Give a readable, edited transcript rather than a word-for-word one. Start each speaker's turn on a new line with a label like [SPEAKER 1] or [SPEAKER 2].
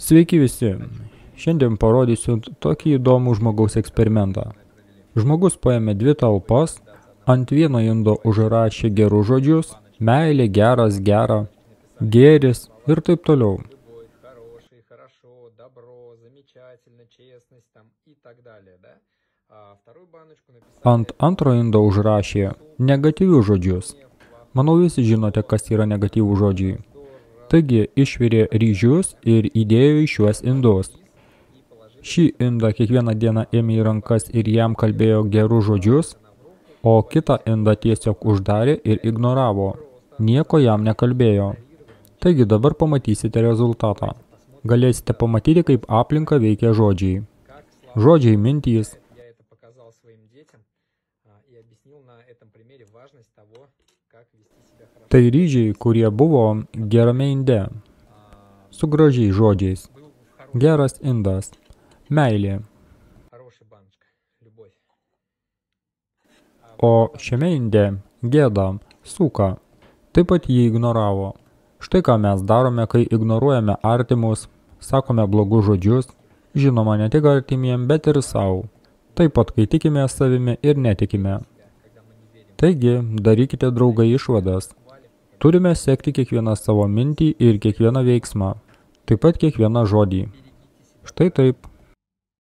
[SPEAKER 1] Sveiki visi. Šiandien parodysiu tokį įdomų žmogaus eksperimentą. Žmogus paėmė dvi talpas, ant vieno indo užrašė gerus žodžius, meilė, geras, gera, gėris ir taip toliau. Ant antro indo užrašė negatyvius žodžius. Manau, visi žinote, kas yra negatyvų žodžiai. Taigi išvirė ryžius ir įdėjo į šiuos indus. Šį indą kiekvieną dieną ėmė į rankas ir jam kalbėjo gerus žodžius, o kitą indą tiesiog uždarė ir ignoravo. Nieko jam nekalbėjo. Taigi dabar pamatysite rezultatą. Galėsite pamatyti, kaip aplinka veikia žodžiai. Žodžiai, mintys. Tai ryžiai, kurie buvo gerame inde, su gražiais žodžiais. Geras indas, meilė. O šiame inde gėda, suka. Taip pat jį ignoravo. Štai ką mes darome, kai ignoruojame artimus, sakome blogus žodžius, žinoma ne tik artimiem, bet ir savo. Taip pat, kai tikime savimi ir netikime. Taigi, darykite draugai išvadas. Turime sekti kiekvieną savo mintį ir kiekvieną veiksmą, taip pat kiekvieną žodį. Štai taip.